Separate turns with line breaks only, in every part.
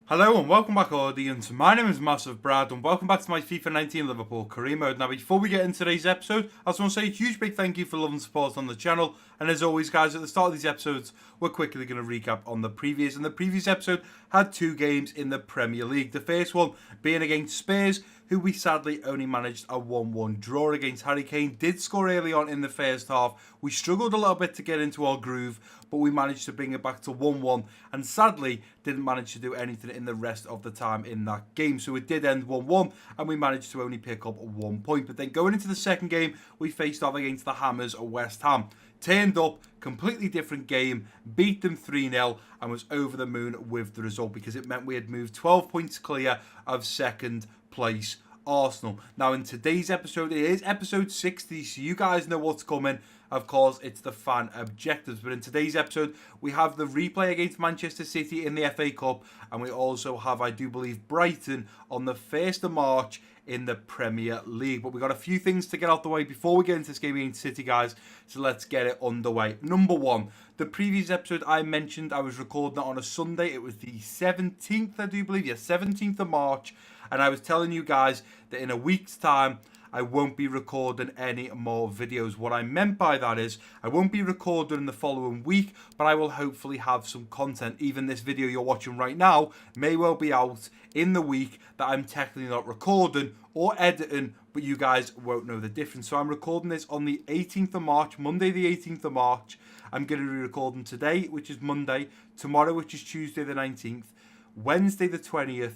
Hello and welcome back, audience. My name is MassiveBrad and welcome back to my FIFA 19 Liverpool career mode. Now, before we get into today's episode, I just want to say a huge big thank you for love and support on the channel. And as always, guys, at the start of these episodes, we're quickly going to recap on the previous. And the previous episode had two games in the Premier League. The first one being against Spurs, who we sadly only managed a 1-1 draw against. Harry Kane did score early on in the first half. We struggled a little bit to get into our groove, but we managed to bring it back to 1-1 and sadly didn't manage to do anything in the rest of the time in that game. So it did end 1-1 and we managed to only pick up 1 point. But then going into the second game, we faced off against the Hammers of West Ham. Turned up, completely different game, beat them 3-0 and was over the moon with the result because it meant we had moved 12 points clear of second place Arsenal. Now in today's episode, it is episode 60, so you guys know what's coming. Of course, it's the fan objectives. But in today's episode, we have the replay against Manchester City in the FA Cup, and we also have, I do believe, Brighton on the 1st of March in the Premier League. But we've got a few things to get out the way before we get into this game against City, guys. So let's get it underway. Number one, the previous episode I mentioned, I was recording it on a Sunday. It was the 17th, I do believe. Yeah, 17th of March. And I was telling you guys that in a week's time, I won't be recording any more videos. What I meant by that is I won't be recording in the following week, but I will hopefully have some content. Even this video you're watching right now may well be out in the week that I'm technically not recording or editing, but you guys won't know the difference. So I'm recording this on the 18th of March, Monday the 18th of March. I'm going to be recording today, which is Monday, tomorrow, which is Tuesday the 19th, Wednesday the 20th,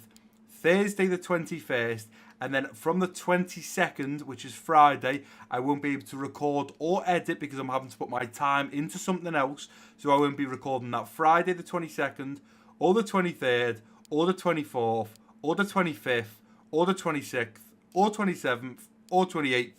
Thursday the 21st, and then from the 22nd, which is Friday, I won't be able to record or edit because I'm having to put my time into something else. So I won't be recording that Friday the 22nd, or the 23rd, or the 24th, or the 25th, or the 26th, or 27th, or 28th,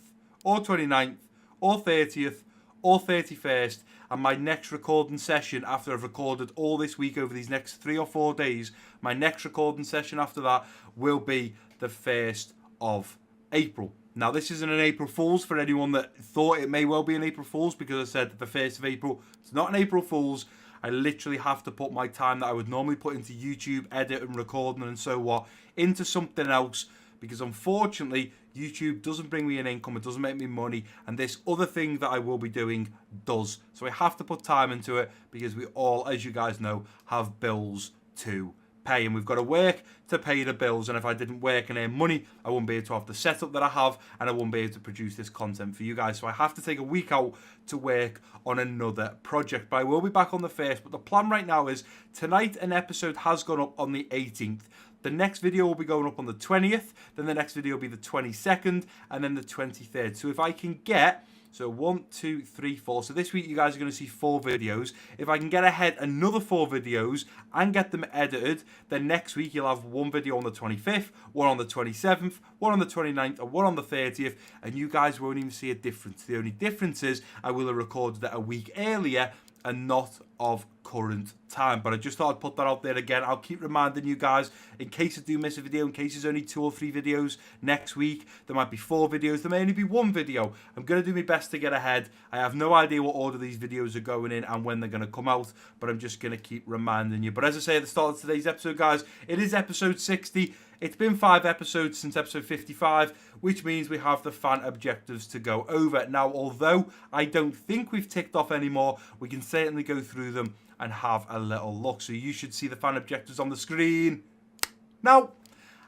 or 29th, or 30th, or 31st. And my next recording session after I've recorded all this week over these next 3 or 4 days, my next recording session after that will be the 1st of April. Now, this isn't an April Fool's for anyone that thought it may well be an April Fool's, because I said the 1st of April. It's not an April Fool's. I literally have to put my time that I would normally put into YouTube, edit and recording and so what, into something else, because unfortunately YouTube doesn't bring me an income, it doesn't make me money, and this other thing that I will be doing does. So I have to put time into it because we all, as you guys know, have bills to pay, and we've got to work to pay the bills. And if I didn't work and earn money, I wouldn't be able to have the setup that I have, and I wouldn't be able to produce this content for you guys. So I have to take a week out to work on another project, but I will be back on the 1st. But the plan right now is tonight an episode has gone up on the 18th. The next video will be going up on the 20th, then the next video will be the 22nd, and then the 23rd. So if I can get, so 1, 2, 3, 4. So this week you guys are going to see 4 videos. If I can get ahead another 4 videos and get them edited, then next week you'll have 1 video on the 25th, 1 on the 27th, 1 on the 29th, and 1 on the 30th. And you guys won't even see a difference. The only difference is I will have recorded it a week earlier and not of current time. But I just thought I'd put that out there again. I'll keep reminding you guys in case I do miss a video, in case there's only 2 or 3 videos next week. There might be 4 videos, there may only be 1 video. I'm going to do my best to get ahead. I have no idea what order these videos are going in and when they're going to come out, but I'm just going to keep reminding you. But as I say at the start of today's episode, guys, it is episode 60. It's been 5 episodes since episode 55, which means we have the fan objectives to go over. Now, although I don't think we've ticked off anymore, we can certainly go through them and have a little look. So you should see the fan objectives on the screen now.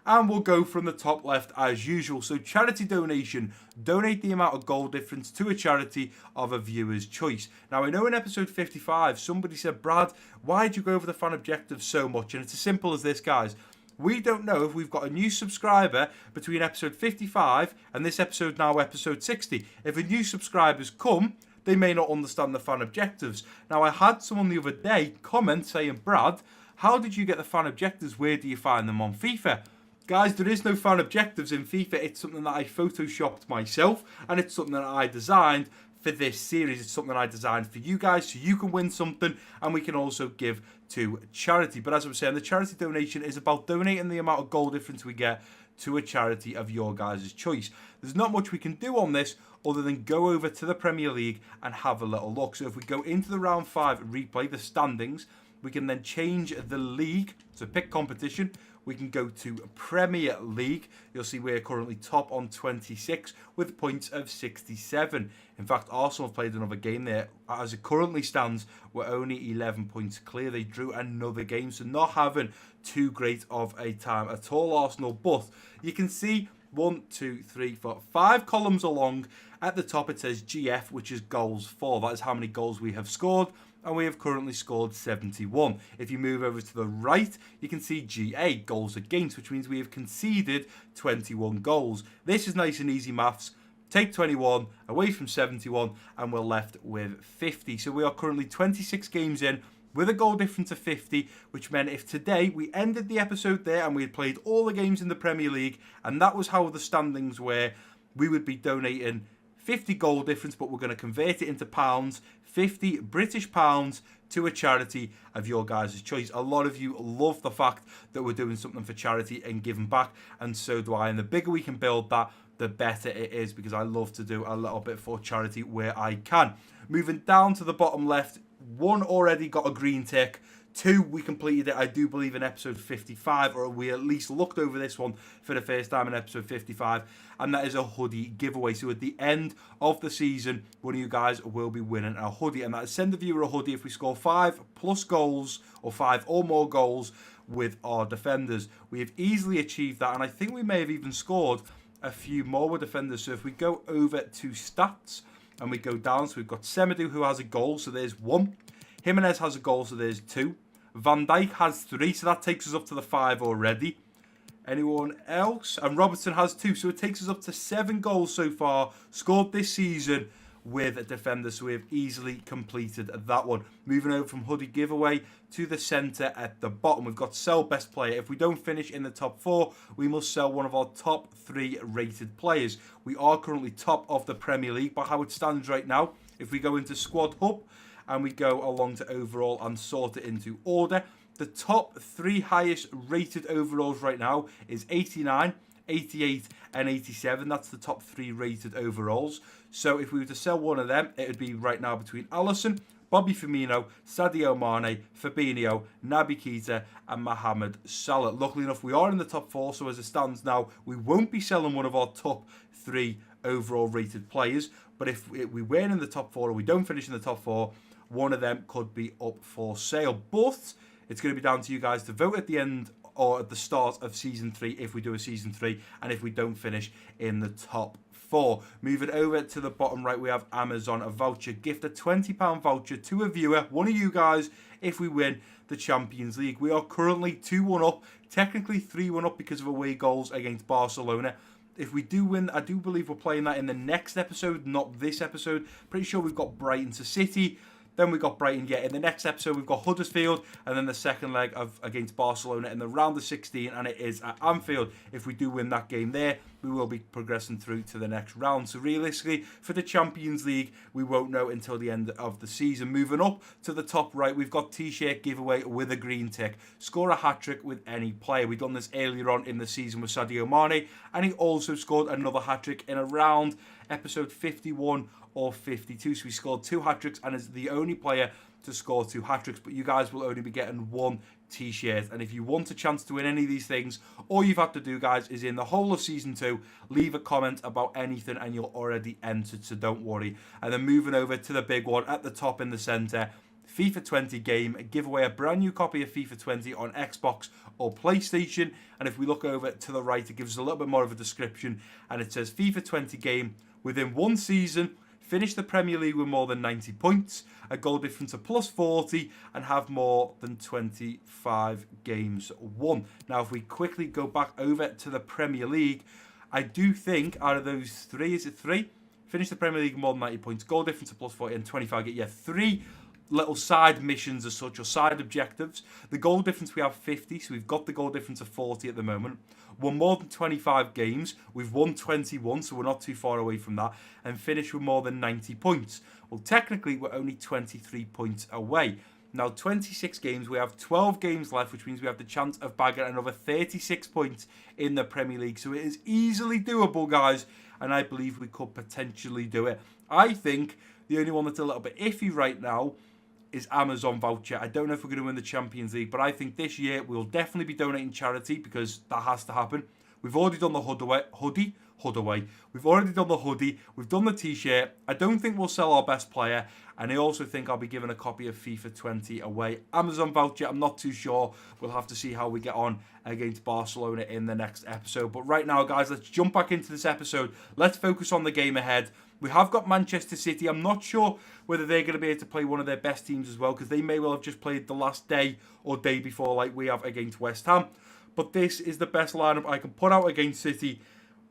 And we'll go from the top left as usual. So charity donation. Donate the amount of goal difference to a charity of a viewer's choice. Now, I know in episode 55, somebody said, Brad, why did you go over the fan objectives so much? And it's as simple as this, guys. We don't know if we've got a new subscriber between episode 55 and this episode now, episode 60. If a new subscriber's come, they may not understand the fan objectives. Now, I had someone the other day comment saying, Brad, how did you get the fan objectives? Where do you find them on FIFA? Guys, there is no fan objectives in FIFA. It's something that I photoshopped myself, and it's something that I designed for this series. It's something I designed for you guys so you can win something and we can also give to charity. But as I was saying, the charity donation is about donating the amount of goal difference we get to a charity of your guys' choice. There's not much we can do on this other than go over to the Premier League and have a little look. So if we go into the round 5 replay, the standings, We can then change the league. So pick competition. We can go to Premier League. You'll see we're currently top on 26 with points of 67. In fact, Arsenal have played another game there. As it currently stands, we're only 11 points clear. They drew another game, so not having too great of a time at all, Arsenal. But you can see 1, 2, 3, 4, 5 columns along. At the top, it says GF, which is goals for. That is how many goals we have scored. And we have currently scored 71. If you move over to the right, you can see GA, goals against, which means we have conceded 21 goals. This is nice and easy maths. Take 21 away from 71, and we're left with 50. So we are currently 26 games in with a goal difference of 50, which meant if today we ended the episode there and we had played all the games in the Premier League, and that was how the standings were, we would be donating 50 goal difference, but we're going to convert it into pounds, 50 British pounds to a charity of your guys' choice. A lot of you love the fact that we're doing something for charity and giving back, and so do I. And the bigger we can build that, the better it is, because I love to do a little bit for charity where I can. Moving down to the bottom left, 1 already got a green tick. 2, we completed it, I do believe, in episode 55, or we at least looked over this one for the first time in episode 55, and that is a hoodie giveaway. So at the end of the season, one of you guys will be winning a hoodie, and that is send the viewer a hoodie if we score 5+ goals, or 5 or more goals with our defenders. We have easily achieved that, and I think we may have even scored a few more with defenders. So if we go over to stats, and we go down, so we've got Semedo, who has a goal, so there's 1. Jimenez has a goal, so there's 2. Van Dijk has 3, so that takes us up to the 5 already. Anyone else? And Robertson has 2, so it takes us up to 7 goals so far scored this season with a defender, so we have easily completed that one. Moving over from hoodie giveaway to the centre at the bottom, we've got sell best player. If we don't finish in the top 4, we must sell one of our top 3 rated players. We are currently top of the Premier League by how it stands right now. If we go into squad hub, and we go along to overall and sort it into order, the top 3 highest rated overalls right now is 89, 88 and 87. That's the top 3 rated overalls. So if we were to sell one of them, it would be right now between Alisson, Bobby Firmino, Sadio Mane, Fabinho, Naby Keita and Mohamed Salah. Luckily enough, we are in the top 4, so as it stands now, we won't be selling one of our top 3 overall rated players. But if we weren't in the top 4 or we don't finish in the top 4, one of them could be up for sale. But it's going to be down to you guys to vote at the end or at the start of Season 3 if we do a Season 3 and if we don't finish in the top 4. Moving over to the bottom right, we have Amazon, a voucher. Gift a £20 voucher to a viewer, one of you guys, if we win the Champions League. We are currently 2-1 up, technically 3-1 up because of away goals against Barcelona. If we do win, I do believe we're playing that in the next episode, not this episode. Pretty sure we've got Brighton to City. Then we got Brighton. Yeah, in the next episode, we've got Huddersfield. And then the second leg of against Barcelona in the round of 16. And it is at Anfield. If we do win that game there, we will be progressing through to the next round. So realistically, for the Champions League, we won't know until the end of the season. Moving up to the top right, we've got T-shirt giveaway with a green tick. Score a hat-trick with any player. We've done this earlier on in the season with Sadio Mane. And he also scored another hat-trick in around episode 51 or 52. So he scored 2 hat-tricks and is the only player to score 2 hat-tricks. But you guys will only be getting 1 T-shirt. And if you want a chance to win any of these things, all you've had to do, guys, is in the whole of Season 2, leave a comment about anything and you're already entered, so don't worry. And then moving over to the big one at the top in the centre, FIFA 20 game, give away a brand new copy of FIFA 20 on Xbox or PlayStation. And if we look over to the right, it gives us a little bit more of a description. And it says FIFA 20 game, within 1 season, finish the Premier League with more than 90 points, a goal difference of plus 40, and have more than 25 games won. Now, if we quickly go back over to the Premier League, I do think out of those 3, is it 3? Finish the Premier League with more than 90 points, goal difference of plus 40, and 25 games. Yeah, 3 little side missions as such, or side objectives. The goal difference, we have 50, so we've got the goal difference of 40 at the moment. We're more than 25 games. We've won 21, so we're not too far away from that. And finished with more than 90 points. Well, technically, we're only 23 points away. Now, 26 games, we have 12 games left, which means we have the chance of bagging another 36 points in the Premier League. So it is easily doable, guys, and I believe we could potentially do it. I think the only one that's a little bit iffy right now is Amazon voucher. I don't know if we're going to win the Champions League, but I think this year we'll definitely be donating charity because that has to happen. We've already done the hoodie. We've already done the hoodie. We've done the t-shirt. I don't think we'll sell our best player. And I also think I'll be giving a copy of FIFA 20 away. Amazon voucher, I'm not too sure. We'll have to see how we get on against Barcelona in the next episode. But right now, guys, let's jump back into this episode. Let's focus on the game ahead. We have got Manchester City. I'm not sure whether they're going to be able to play one of their best teams as well, because they may well have just played the last day or day before like we have against West Ham. But this is the best lineup I can put out against City,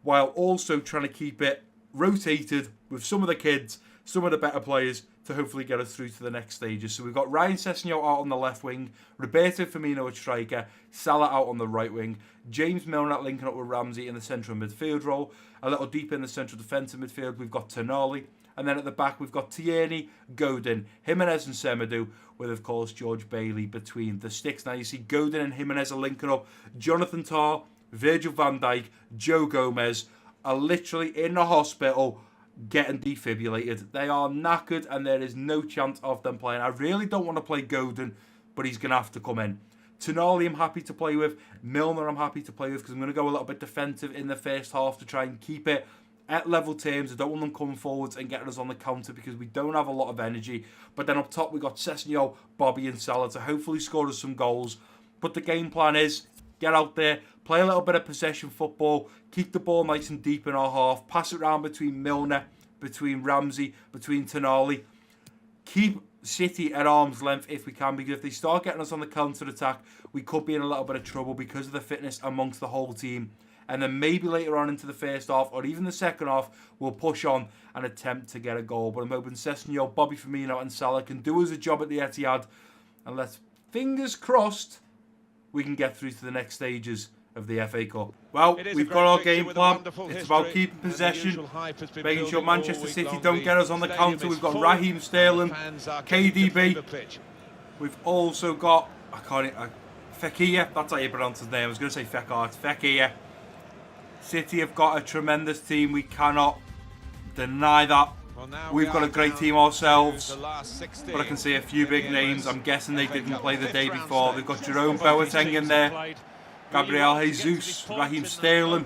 while also trying to keep it rotated with some of the kids, some of the better players, to hopefully get us through to the next stages. So we've got Ryan Sessegnon out on the left wing, Roberto Firmino at striker, Salah out on the right wing, James Milner linking up with Ramsey in the central midfield role. A little deeper in the central defensive midfield, we've got Tonali. And then at the back, we've got Tierney, Godin, Jimenez and Semedo, with, of course, George Bailey between the sticks. Now you see Godin and Jimenez are linking up. Jonathan Tah, Virgil van Dijk, Joe Gomez are literally in the hospital getting defibrillated. They are knackered and there is no chance of them playing. I really don't want to play Godin, but he's going to have to come in. Tonali I'm happy to play with. Milner I'm happy to play with because I'm going to go a little bit defensive in the first half to try and keep it at level terms. I don't want them coming forwards and getting us on the counter because we don't have a lot of energy. But then up top we've got Sessegnon, Bobby and Salah to hopefully score us some goals. But the game plan is get out there, play a little bit of possession football, keep the ball nice and deep in our half, pass it around between Milner, between Ramsey, between Tonali. Keep City at arm's length if we can, because if they start getting us on the counter-attack, we could be in a little bit of trouble because of the fitness amongst the whole team. And then maybe later on into the first half, or even the second half, we'll push on and attempt to get a goal. But I'm hoping Sessegnon, Bobby Firmino and Salah can do us a job at the Etihad. And let's, fingers crossed, we can get through to the next stages of the FA Cup. Well, we've got our game plan. It's about keeping possession, making sure Manchester City don't get us on the counter. We've got Raheem Sterling, KDB. We've also got, Fekir, that's how you pronounce his name. I was going to say Fekir, it's Fekir. City have got a tremendous team. We cannot deny that. We've got a great team ourselves, but I can see a few big names. I'm guessing they didn't play the day before. They've got Jerome Boateng in there, Gabriel Jesus, Raheem Sterling.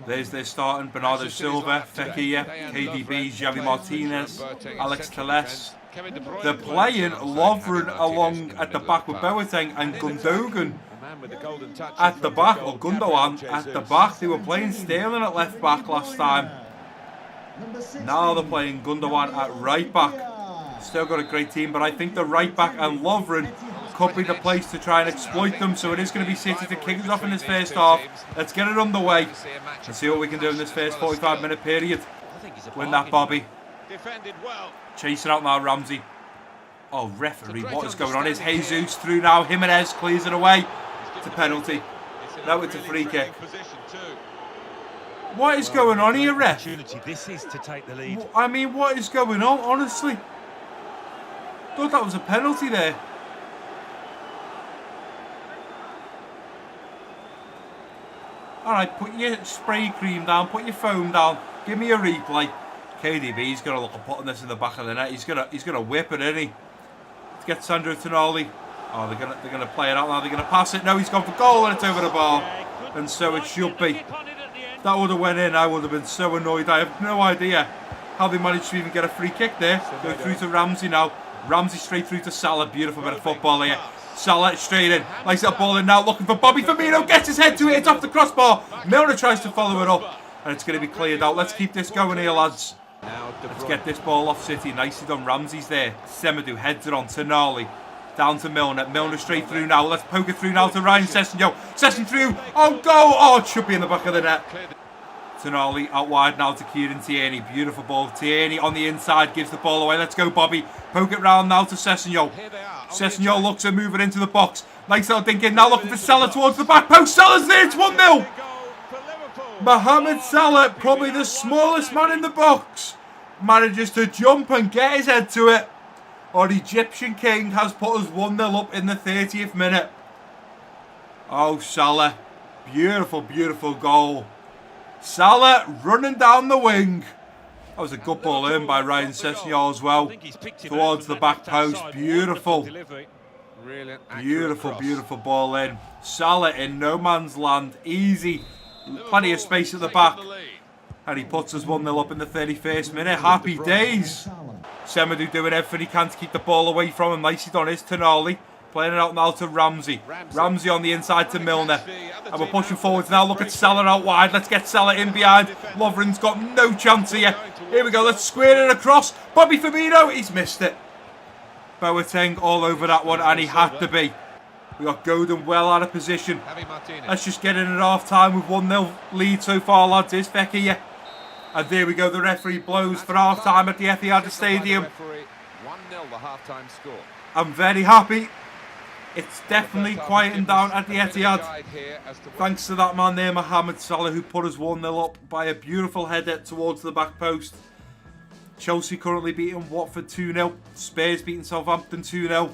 There's their starting: Bernardo Silva, Fekir, KDB, Javi Martinez, Alex Telles. They're playing Lovren along at the back with Boateng and Gundogan at the back, or Gundogan at the back. They were playing Sterling at left back last time. Now they're playing Gundogan at right back. Still got a great team, but I think the right back and Lovren could be the place to try and exploit them. So it is going to be City to kick us off in this first half. Let's get it underway and see what we can do in this first 45-minute period. Win that, Bobby. Chasing out now, Ramsey. Oh, referee, what is going on? Is Jesus through now? Jimenez clears it away. It's a penalty. No, it's a free kick. What is going on here, ref?
This is to take the lead.
I mean, what is going on, honestly? Thought that was a penalty there. Alright, put your spray cream down, put your foam down, give me a replay. KDB's gonna look at putting this in the back of the net. He's gonna whip it, isn't he? Let's get Sandro Tonali. Oh, they're gonna play it out now. They're gonna pass it. No, he's gone for goal and it's over the bar. And so it should be. If that would have went in, I would have been so annoyed. I have no idea how they managed to even get a free kick there. Go through to Ramsey now. Ramsey straight through to Salah. Beautiful bit of football here. Salah straight in. Likes that ball in now. Looking for Bobby Firmino. Gets his head to it. It's off the crossbar. Milner tries to follow it up. And it's going to be cleared out. Let's keep this going here, lads. Let's get this ball off City. Nicely done. Ramsey's there. Semedo heads it on. Tonali. Down to Milner. Milner straight through now. Let's poke it through now to Ryan Sessegnon. Sessegnon through. Oh, go! Oh, it should be in the back of the net. Tonali out wide now to Kieran Tierney. Beautiful ball. Tierney on the inside gives the ball away. Let's go, Bobby. Poke it round now to Sessegnon. Sessegnon looks at moving into the box. Nice little thinking. Now looking for Salah towards the back post. Salah's there. It's 1-0. Mohamed Salah, probably the smallest man in the box, manages to jump and get his head to it. Our Egyptian king has put us 1-0 up in the 30th minute. Oh, Salah. Beautiful, beautiful goal. Salah running down the wing. That was a good ball in by Ryan Sessegnon as well. Towards the back post. Beautiful. Beautiful, beautiful ball in. Salah in no man's land. Easy. Plenty of space at the back. And he puts us 1-0 up in the 31st minute. Happy days. Semedo doing everything he can to keep the ball away from him. Nicely done is Tonali. Playing it out now to Ramsey. Ramsey on the inside to Milner. And we're pushing forwards now. Look at Salah out wide. Let's get Salah in behind. Lovren's got no chance here. Here we go. Let's square it across. Bobby Firmino. He's missed it. Boateng all over that one. And he had to be. We got Godin well out of position. Let's just get in at half time with 1-0 lead so far, lads. It's Fekir here. And there we go. The referee blows for half time at the Etihad Stadium.
1-0 the half-time score.
I'm very happy. It's definitely quieting down at the Etihad. Thanks to that man there, Mohamed Salah, who put us 1-0 up by a beautiful header towards the back post. Chelsea currently beating Watford 2-0. Spurs beating Southampton 2-0.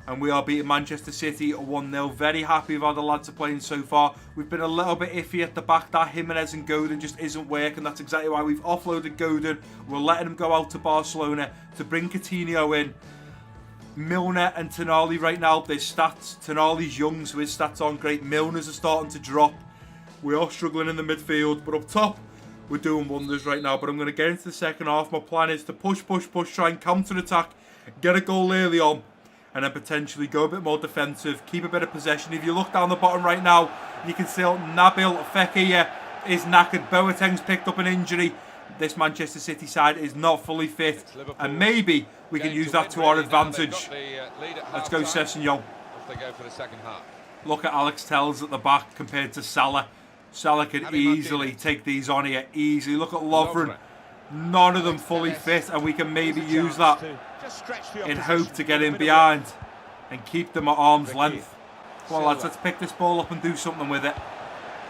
And we are beating Manchester City 1-0. Very happy with how the lads are playing so far. We've been a little bit iffy at the back. That Jimenez and Godin just isn't working. That's exactly why we've offloaded Godin. We're letting him go out to Barcelona to bring Coutinho in. Milner and Tonali right now, their stats. Tonali's young, so his stats aren't great. Milner's are starting to drop. We are struggling in the midfield, but up top, we're doing wonders right now. But I'm going to get into the second half. My plan is to push, try and counter-attack, get a goal early on, and then potentially go a bit more defensive, keep a bit of possession. If you look down the bottom right now, you can see Nabil Fekir is knackered. Boateng's picked up an injury. This Manchester City side is not fully fit, and maybe we can use that to our advantage. Let's go Sessegnon. Look at Alex Telles at the back compared to Salah. Salah can easily take these on here, easily. Look at Lovren. None of them fully fit, and we can maybe use that in hope to get in behind and keep them at arm's length. Come on lads, let's pick this ball up and do something with it.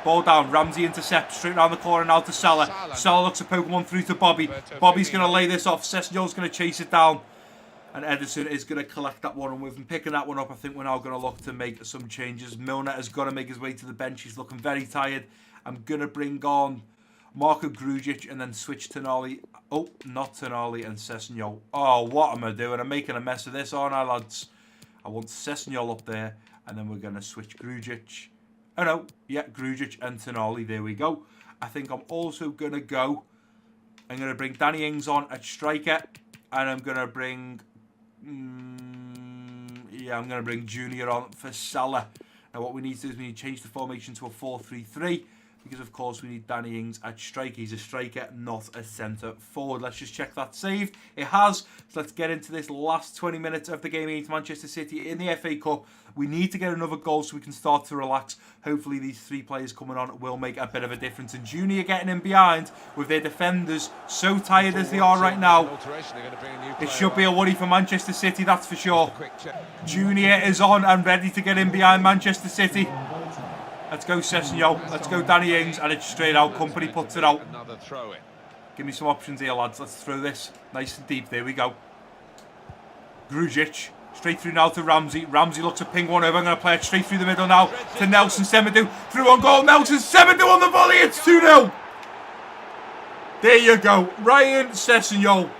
Ball down, Ramsey intercepts straight around the corner now to Salah. Salah looks to poke one through to Bobby. Bobby's going to lay this off. Sessegnon's going to chase it down. And Ederson is going to collect that one. And with him picking that one up, I think we're now going to look to make some changes. Milner has got to make his way to the bench. He's looking very tired. I'm going to bring on Marco Grujic and then switch Tonali. Oh, not Tonali and Sessegnon. Oh, what am I doing? I'm making a mess of this, aren't I, lads? I want Sessegnon up there. And then we're going to switch Grujic. Oh no, yeah, Grujic and Tonali, there we go. I think I'm also going to go, I'm going to bring Danny Ings on at striker, and I'm going to bring, I'm going to bring Junior on for Salah. Now what we need to do is we need to change the formation to a 4-3-3, because of course we need Danny Ings at striker. He's a striker, not a centre forward. Let's just check that saved. It has. So let's get into this last 20 minutes of the game against Manchester City in the FA Cup. We need to get another goal so we can start to relax. Hopefully these three players coming on will make a bit of a difference. And Junior getting in behind with their defenders so tired as they are right now. It should be a worry for Manchester City, that's for sure. Junior is on and ready to get in behind Manchester City. Let's go Sessegnon, let's go Danny Ings, and it's straight out. Company puts it out. Give me some options here, lads. Let's throw this nice and deep. There we go. Grujic, straight through now to Ramsey. Ramsey looks to ping one over. I'm going to play it straight through the middle now to Nelson Semedo. Through on goal, Nelson Semedo on the volley. It's 2-0. There you go. Ryan Sessegnon.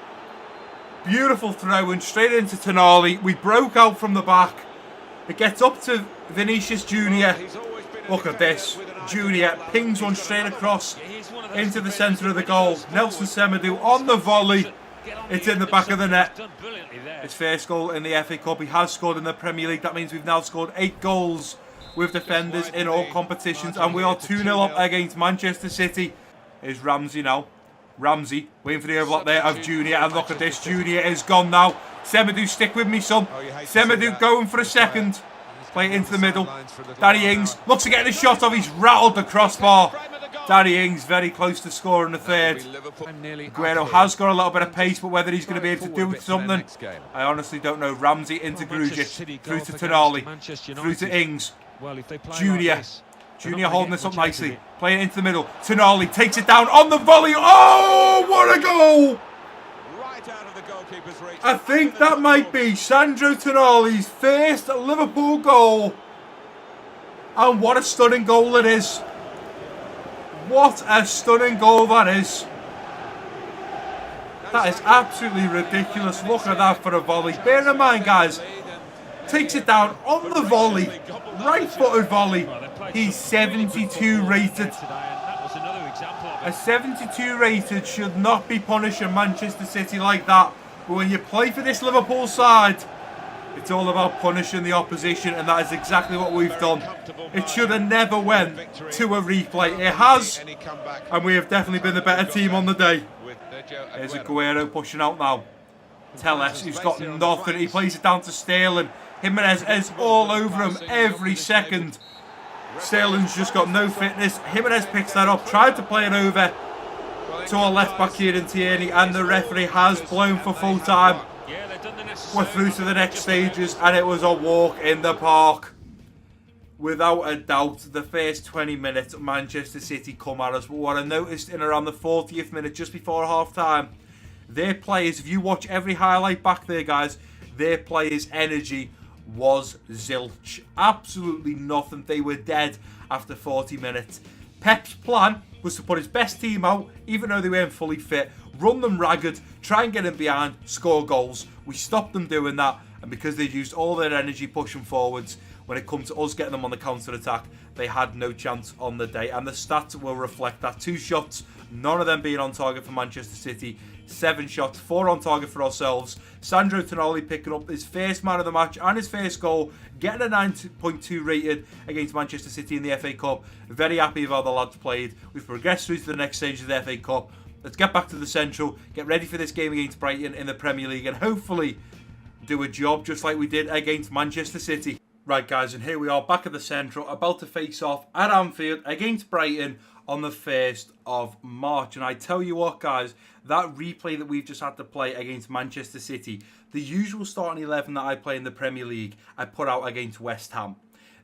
Beautiful throw and straight into Tonali. We broke out from the back. It gets up to Vinicius Junior. Look at this. Junior pings one straight across into the centre of the goal. Nelson Semedo on the volley. It's in the back of the net. His first goal in the FA Cup. He has scored in the Premier League. That means we've now scored 8 goals with defenders in all competitions. And we are 2-0 up against Manchester City. Here's Ramsey now. Ramsey waiting for the overlap there of Junior. And look at this. Junior is gone now. Semedo, stick with me, son. Semedo going for a second. Play it into the middle. Danny Ings looks to get a shot off. He's rattled the crossbar. Danny Ings very close to scoring the third. Aguero has got a little bit of pace, but whether he's going to be able to do something, I honestly don't know. Ramsey into Grujic, through to Tonali, through to Ings. Junior. Junior holding this up nicely. Playing it into the middle. Tonali takes it down on the volley. Oh, what a goal! I think that might be Sandro Tonali's first Liverpool goal. And what a stunning goal it is. What a stunning goal that is. That is absolutely ridiculous. Look at that for a volley. Bear in mind, guys, takes it down on the volley, right-footed volley. He's 72 rated. A 72 rated should not be punishing Manchester City like that. But when you play for this Liverpool side, it's all about punishing the opposition, and that is exactly what we've done. It should have never went to a replay. It has, and we have definitely been the better team on the day. There's Aguero pushing out now. Telles, who's got nothing. He plays it down to Sterling. Jimenez is all over him every second. Sterling's just got no fitness. Jimenez picks that up, tried to play it over to our left back here in Tierney, and the referee has blown for full time. We're through to the next stages, and it was a walk in the park. Without a doubt, the first 20 minutes, Manchester City come at us. But what I noticed in around the 40th minute, just before half time, their players, if you watch every highlight back there, guys, their players' energy was zilch. Absolutely nothing. They were dead after 40 minutes. Pep's plan was to put his best team out, even though they weren't fully fit, run them ragged, try and get them behind, score goals. We stopped them doing that, and because they used all their energy pushing forwards, when it comes to us getting them on the counter-attack, they had no chance on the day. And the stats will reflect that. 2 shots, none of them being on target for Manchester City. 7 shots, 4 on target for ourselves. Sandro Tonali picking up his first man of the match and his first goal, getting a 9.2 rated against Manchester City in the FA Cup. Very happy with how the lads played. We've progressed through to the next stage of the FA Cup. Let's get back to the Central, get ready for this game against Brighton in the Premier League, and hopefully do a job just like we did against Manchester City. Right, guys, and here we are back at the Central, about to face off at Anfield against Brighton on the 1st of March. And I tell you what, guys, that replay that we've just had to play against Manchester City, the usual starting 11 that I play in the Premier League, I put out against West Ham.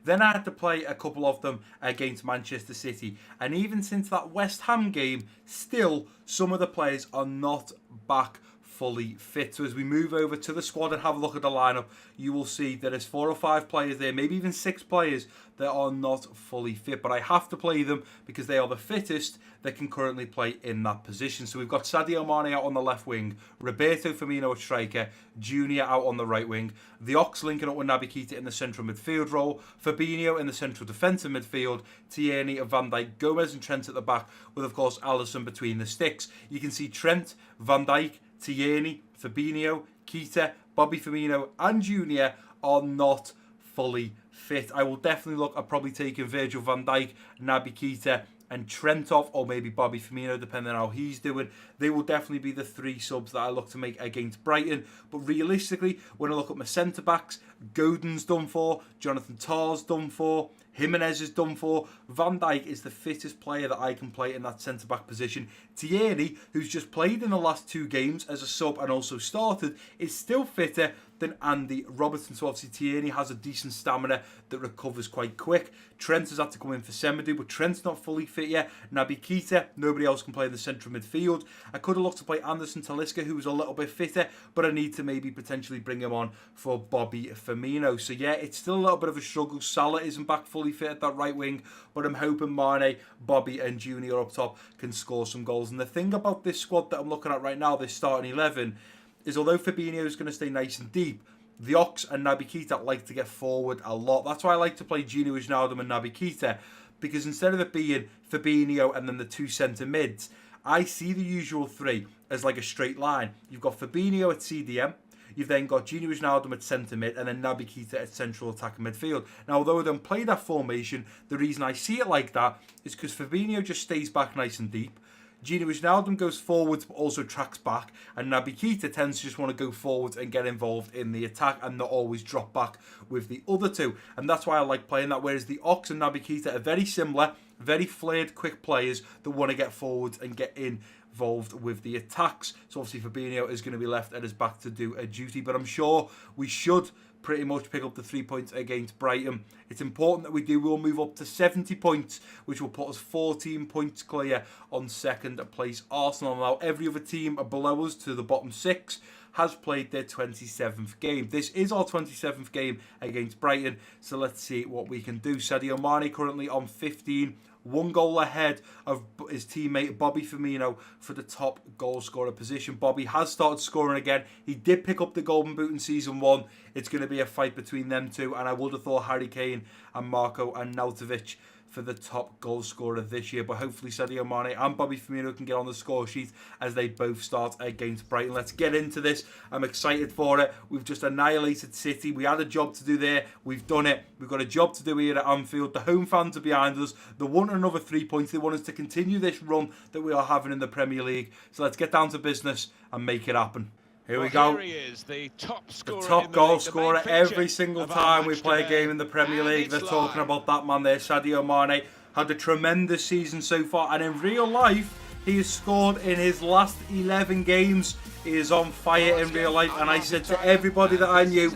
Then I had to play a couple of them against Manchester City. And even since that West Ham game, still some of the players are not back fully fit. So as we move over to the squad and have a look at the lineup, you will see that there's 4 or 5 players there, maybe even 6 players that are not fully fit. But I have to play them because they are the fittest that can currently play in that position. So we've got Sadio Mane out on the left wing, Roberto Firmino at striker, Junior out on the right wing, the Ox linking up with Naby Keita in the central midfield role, Fabinho in the central defensive midfield, Tierney, Van Dijk, Gomez and Trent at the back, with of course Alisson between the sticks. You can see Trent, Van Dijk, Tierney, Fabinho, Keita, Bobby Firmino and Junior are not fully fit. I will definitely look at probably taking Virgil van Dijk, Naby Keita and Trent off, or maybe Bobby Firmino, depending on how he's doing. They will definitely be the 3 subs that I look to make against Brighton. But realistically, when I look at my centre-backs, Godin's done for, Jonathan Tah's done for, Jimenez is done for. Van Dijk is the fittest player that I can play in that centre-back position. Tierney, who's just played in the last 2 games as a sub and also started, is still fitter than Andy Robertson. So obviously Tierney has a decent stamina that recovers quite quick. Trent has had to come in for Semedo, but Trent's not fully fit yet. Naby Keita, nobody else can play in the central midfield. I could have looked to play Anderson Talisca, who was a little bit fitter, but I need to maybe potentially bring him on for Bobby Firmino. So yeah, it's still a little bit of a struggle. Salah isn't back fully fit at that right wing, but I'm hoping Mane, Bobby and Junior up top can score some goals. And the thing about this squad that I'm looking at right now, this starting 11, is although Fabinho is going to stay nice and deep, the Ox and Naby Keita like to get forward a lot. That's why I like to play Gino Wijnaldum and Naby Keita, because instead of it being Fabinho and then the 2 centre mids, I see the usual 3 as like a straight line. You've got Fabinho at CDM, you've then got Gino Wijnaldum at centre mid, and then Naby Keita at central attacking midfield. Now, although I don't play that formation, the reason I see it like that is because Fabinho just stays back nice and deep. Gino Wijnaldum goes forwards but also tracks back, and Naby Keita tends to just want to go forwards and get involved in the attack and not always drop back with the other 2. And that's why I like playing that, whereas the Ox and Naby Keita are very similar, very flared, quick players that want to get forwards and get involved with the attacks. So obviously Fabinho is going to be left at his back to do a duty, but I'm sure we should pretty much pick up the 3 points against Brighton. It's important that we do. We'll move up to 70 points, which will put us 14 points clear on second place Arsenal. Now, every other team below us to the bottom 6 has played their 27th game. This is our 27th game against Brighton, so let's see what we can do. Sadio Mane currently on 15 1 goal ahead of his teammate Bobby Firmino for the top goal scorer position. Bobby has started scoring again. He did pick up the Golden Boot in Season 1. It's going to be a fight between them two, and I would have thought Harry Kane and Marco Arnautovic for the top goal scorer this year, but hopefully Sadio Mane and Bobby Firmino can get on the score sheet as they both start against Brighton. Let's get into this. I'm excited for it. We've just annihilated City. We had a job to do there. We've done it. We've got a job to do here at Anfield. The home fans are behind us. They want another 3 points. They want us to continue this run that we are having in the Premier League. So let's get down to business and make it happen. Here we go.
Here he is, the top
goal scorer every single time we play a game in the Premier League. They're talking about that man there, Sadio Mane. Had a tremendous season so far, and in real life, he has scored in his last 11 games. He is on fire in real life, and I said to everybody that I knew,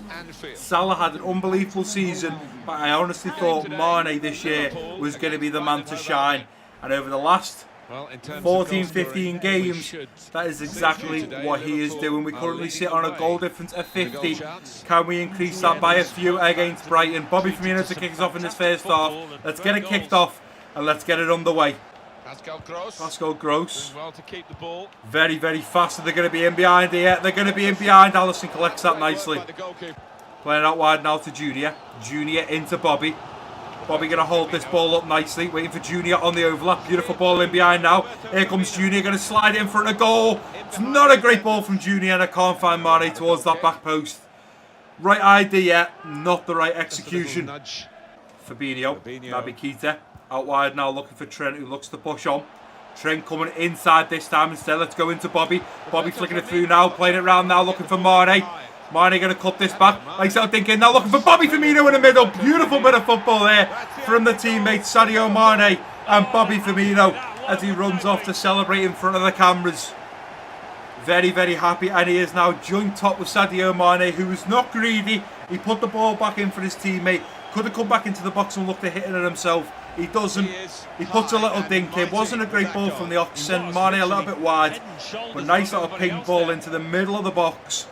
Salah had an unbelievable season, but I honestly thought Mane this year was going to be the man to shine. And over the last 14, 15 games, that is exactly what he is doing. We currently sit on a goal difference of 50. Can we increase that by a few against Brighton? Bobby Firmino to kick us off in this first half. Let's get it kicked off and let's get it underway. Pascal Gross. Very, very fast. They're going to be in behind here. They're going to be in behind. Alisson collects that nicely. Playing out wide now to Junior. Junior into Bobby. Bobby going to hold this ball up nicely, waiting for Junior on the overlap. Beautiful ball in behind now. Here comes Junior, going to slide in front of goal. It's not a great ball from Junior, and I can't find Mane towards that back post. Right idea, not the right execution. Fabinho, Naby Keita, out wide now looking for Trent, who looks to push on. Trent coming inside this time instead. Let's go into Bobby. Bobby flicking it through now, playing it round now, looking for Mane. Mane going to cut this back. Like so thinking, now looking for Bobby Firmino in the middle. Beautiful bit of football there from the teammates Sadio Mane and Bobby Firmino as he runs off to celebrate in front of the cameras. Very, very happy, and he is now joint top with Sadio Mane, who was not greedy. He put the ball back in for his teammate. Could have come back into the box and looked at hitting it himself. He doesn't. He puts a little dink in. Wasn't a great ball from the ox. Sent Mane a little bit wide, but nice little ping ball into the middle of the box.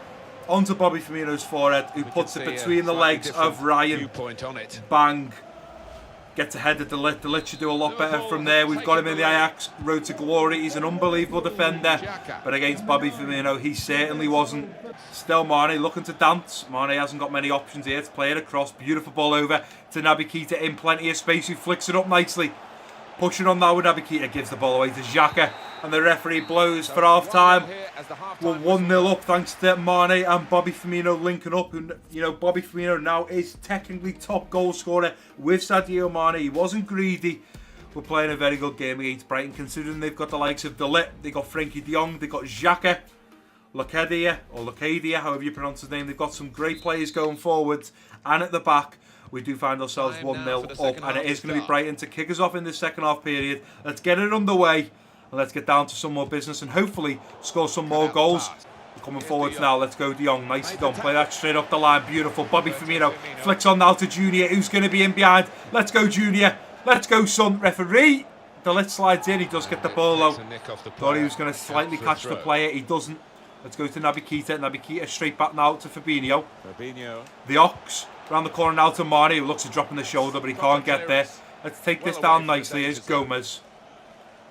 Onto Bobby Firmino's forehead, who puts it between the legs of Ryan. Bang. Gets ahead of De Ligt. De Ligt should do a lot better from there. We've got him in the Ajax road to glory. He's an unbelievable defender. But against Bobby Firmino, he certainly wasn't. Still Mane looking to dance. Mane hasn't got many options here to play it across. Beautiful ball over to Naby Keita in plenty of space, who flicks it up nicely. Pushing on now with Naby Keita, gives the ball away to Xhaka. And the referee blows for half-time. We're 1-0 up thanks to Mane and Bobby Firmino linking up. And, you know, Bobby Firmino now is technically top goal scorer with Sadio Mane. He wasn't greedy. We're playing a very good game against Brighton, considering they've got the likes of De Ligt, they've got Frenkie de Jong, they've got Xhaka, Locadia, however you pronounce his name. They've got some great players going forwards. And at the back, we do find ourselves 1-0 up. And it is going to be Brighton to kick us off in this second half period. Let's get it underway. And let's get down to some more business and hopefully score some more goals. We're coming forwards now. Let's go, De Jong. Nicely done. Play that straight up the line. Beautiful. Bobby Firmino flicks on now to Junior, who's going to be in behind. Let's go, Junior. Let's go, son. Referee. De Ligt slides in. He does get the ball though. Thought he was going to slightly catch the player. He doesn't. Let's go to Naby Keita. Naby Keita straight back now to Fabinho. The Ox. Round the corner now to Mane, who looks to dropping the shoulder, but he can't get there. Let's take this down nicely. Here's Gomez.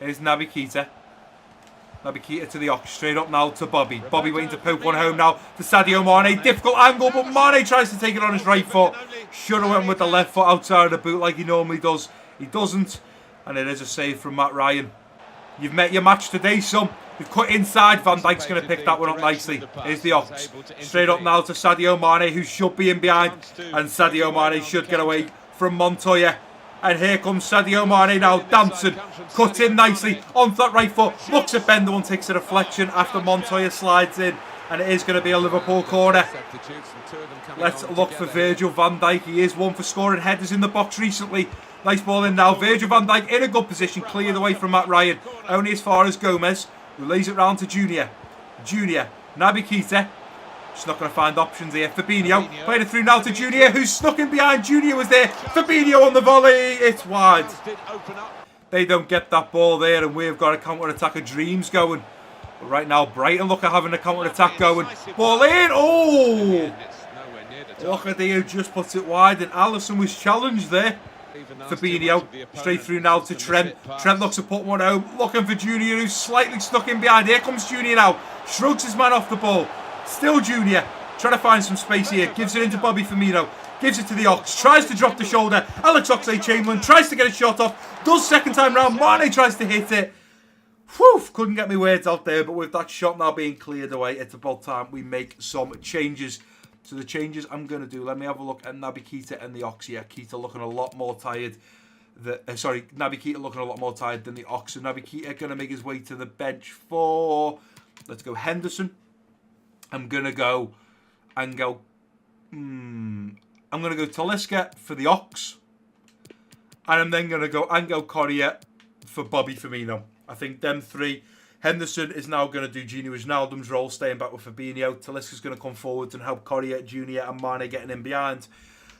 Here's Naby Keita. Naby Keita to the Ox. Straight up now to Bobby. Bobby waiting to poke one home now to Sadio Mane. Difficult angle, but Mane tries to take it on his right foot. Should have went with the left foot outside of the boot like he normally does. He doesn't. And it is a save from Matt Ryan. You've met your match today, son. You've cut inside. Van Dijk's going to pick that one up nicely. Here's the Ox. Straight up now to Sadio Mane, who should be in behind. And Sadio Mane should get away from Montoya. And here comes Sadio Mane now, dancing, cut in nicely, onto that right foot, looks at Bender and takes a deflection after Montoya slides in. And it is going to be a Liverpool corner. Let's look for Virgil van Dijk. He is one for scoring headers in the box recently. Nice ball in now. Virgil van Dijk in a good position, cleared away from Matt Ryan. Only as far as Gomez, who lays it round to Junior. Naby Keita. Just not going to find options here. Fabinho played it through now to Junior, who's snuck in behind. Junior was there. Fabinho on the volley. It's wide. They don't get that ball there, and we've got a counter-attack of dreams going. But right now, Brighton look at having a counter-attack going. Ball in. Oh! Locadia just puts it wide, and Alisson was challenged there. Fabinho, straight through now to Trent. Trent looks to put one home, looking for Junior, who's slightly stuck in behind. Here comes Junior now, shrugs his man off the ball. Still Junior, trying to find some space here, gives it into Bobby Firmino, gives it to the Ox, tries to drop the shoulder. Alex Oxlade-Chamberlain tries to get a shot off, does second time round. Mane tries to hit it. Whew, couldn't get my words out there, but with that shot now being cleared away, it's about time we make some changes. So the changes I'm going to do, let me have a look at Naby Keita and the Ox here. Keita looking a lot more tired. Naby Keita looking a lot more tired than the Ox. So Naby Keita going to make his way to the bench for, let's go Henderson. I'm going to go Angel Talisca for the Ox. And I'm then going to go Angel Correa for Bobby Firmino. I think them three. Henderson is now going to do Gini Wijnaldum's role, staying back with Fabinho. Talisca's going to come forward and help Correa, Junior and Mane getting in behind.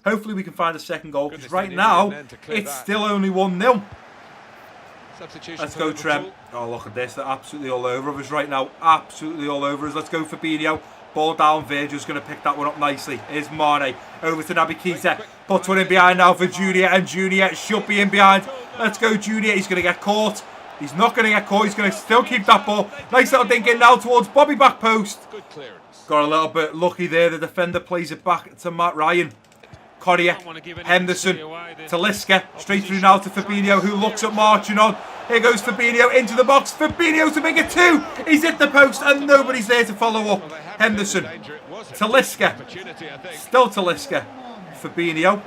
Hopefully we can find a second goal, because right now it's still only 1-0. Let's go Trent. Oh, look at this. They're absolutely all over us right now. Absolutely all over us. Let's go Fabinho. Ball down. Virgil's going to pick that one up nicely. Here's Mane. Over to Naby Keita. Puts one in behind now for Junior, and Junior should be in behind. Let's go Junior. He's going to get caught. He's not going to get caught. He's going to still keep that ball. Nice little dink in now towards Bobby back post. Got a little bit lucky there. The defender plays it back to Matt Ryan. Correa, Henderson, Talisca, straight through now to Fabinho, who looks at marching on. Here goes Fabinho into the box. Fabinho to make it 2. He's hit the post and nobody's there to follow up. Henderson, Talisca, still Talisca, Fabinho.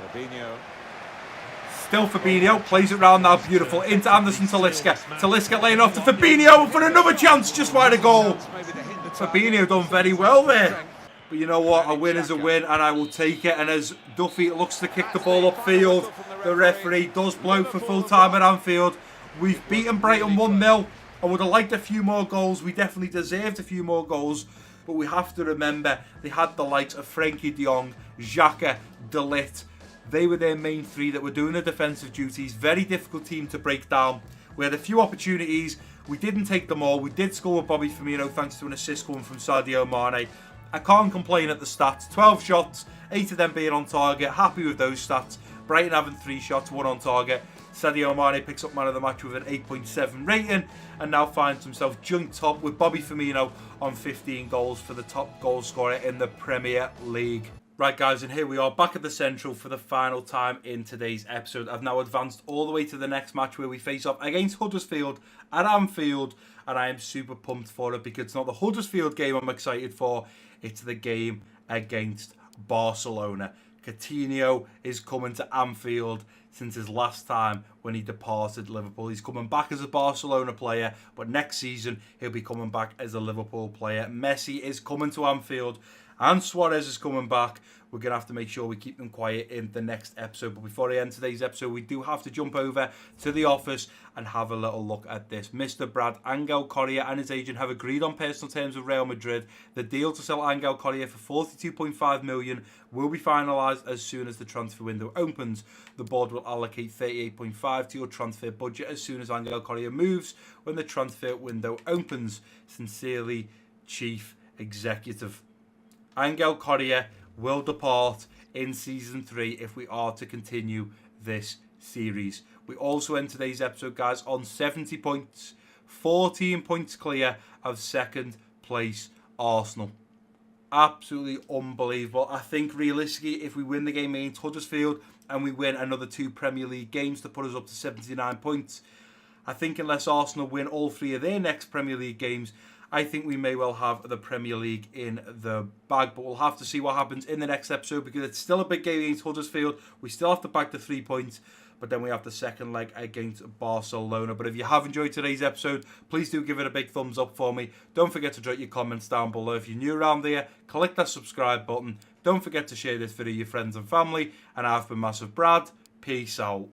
Still Fabinho, plays it round now, beautiful, into Anderson Talisca. Talisca laying off to Fabinho for another chance, just wide of goal. Fabinho done very well there. But you know what, a win is a win and I will take it. And as Duffy looks to kick the ball upfield, the referee does blow for full time at Anfield. We've beaten Brighton 1-0. I would have liked a few more goals. We definitely deserved a few more goals. But we have to remember, they had the likes of Frankie de Jong, Xhaka, De Ligt. They were their main three that were doing the defensive duties. Very difficult team to break down. We had a few opportunities. We didn't take them all. We did score with Bobby Firmino thanks to an assist coming from Sadio Mane. I can't complain at the stats. 12 shots, 8 of them being on target. Happy with those stats. Brighton having 3 shots, 1 on target. Sadio Mane picks up man of the match with an 8.7 rating and now finds himself joint top with Bobby Firmino on 15 goals for the top goal scorer in the Premier League. Right guys, and here we are back at the Central for the final time in today's episode. I've now advanced all the way to the next match where we face off against Huddersfield at Anfield, and I am super pumped for it because it's not the Huddersfield game I'm excited for, it's the game against Barcelona. Coutinho is coming to Anfield since his last time when he departed Liverpool. He's coming back as a Barcelona player, but next season he'll be coming back as a Liverpool player. Messi is coming to Anfield and Suarez is coming back. We're going to have to make sure we keep them quiet in the next episode. But before I end today's episode, we do have to jump over to the office and have a little look at this. Mr. Brad, Angel Correa and his agent have agreed on personal terms with Real Madrid. The deal to sell Angel Correa for $42.5 million will be finalised as soon as the transfer window opens. The board will allocate $38.5 to your transfer budget as soon as Angel Correa moves when the transfer window opens. Sincerely, Chief Executive. Angel Correa will depart in Season 3 if we are to continue this series. We also end today's episode, guys, on 70 points, 14 points clear of second place Arsenal. Absolutely unbelievable. I think realistically, if we win the game against Huddersfield and we win another 2 Premier League games to put us up to 79 points, I think unless Arsenal win all 3 of their next Premier League games, I think we may well have the Premier League in the bag, but we'll have to see what happens in the next episode because it's still a big game against Huddersfield. We still have to back the 3 points, but then we have the second leg against Barcelona. But if you have enjoyed today's episode, please do give it a big thumbs up for me. Don't forget to drop your comments down below. If you're new around here, click that subscribe button. Don't forget to share this video with your friends and family. And I've been Massive Brad. Peace out.